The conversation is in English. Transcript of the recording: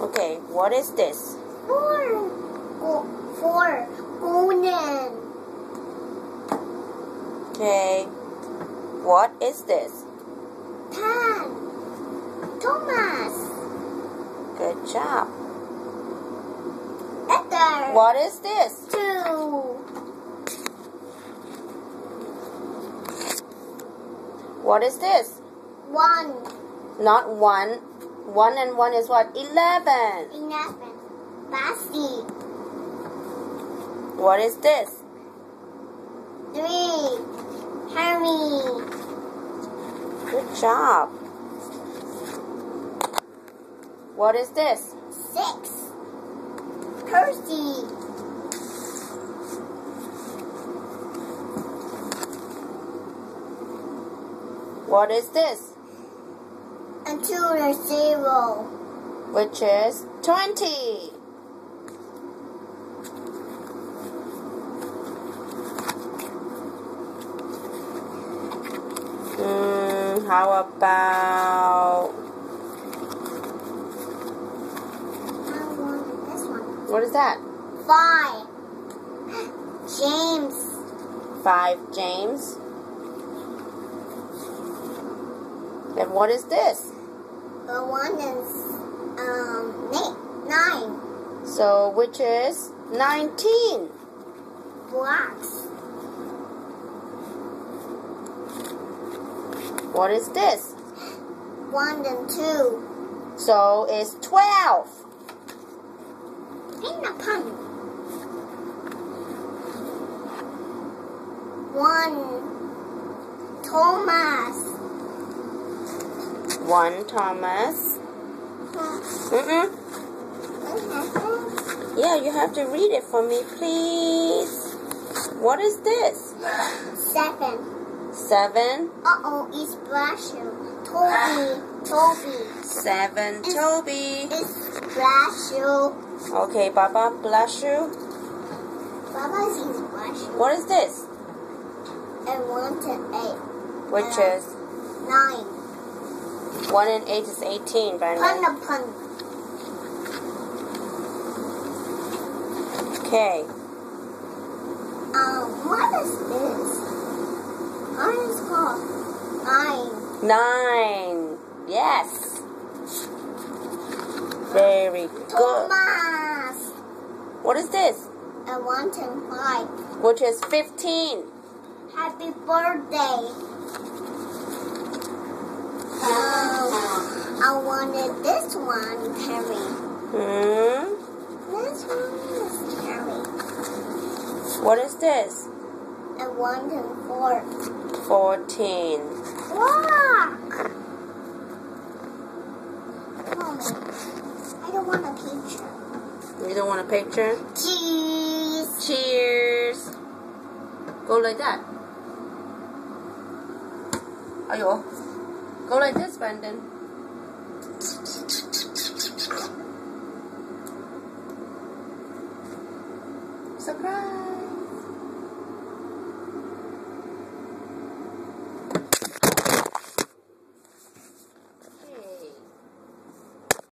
Okay, what is this? Four. Golden. Okay, what is this? 10. Thomas. Good job. Letter. What is this? 2. What is this? 1. Not 1. 1 and 1 is what? 11. 11. Basket. What is this? 3. Harry. Good job. What is this? 6. Percy. What is this? And 2 is 0. Which is 20. How about... I wanted this one. What is that? 5. James. 5 James. And what is this? The one is 9. So which is 19? Blocks. What is this? 1 and 2. So it's 12. In the pun. 1. Thomas. 1 Thomas. Yeah, you have to read it for me, please. What is this? 7. 7. Uh-oh, it's Blasher. Toby. 7 Toby. It's Blasher. Okay, Baba, bless you. Baba sees Blasher. What is this? And 1 to 8. Which is 9. 1 and 8 is 18, Brandon. Pun. Okay. What is this? What is it called? 9. 9. Yes. Very good. Thomas. What is this? And 1 to 5. Which is 15. Happy birthday. I wanted this one, Harry. This one is Harry. What is this? And 1 to 4. 14. Walk. Mommy, I don't want a picture. You don't want a picture? Cheese. Cheers. Go like that. Ayo. Go like this, Brandon. Surprise.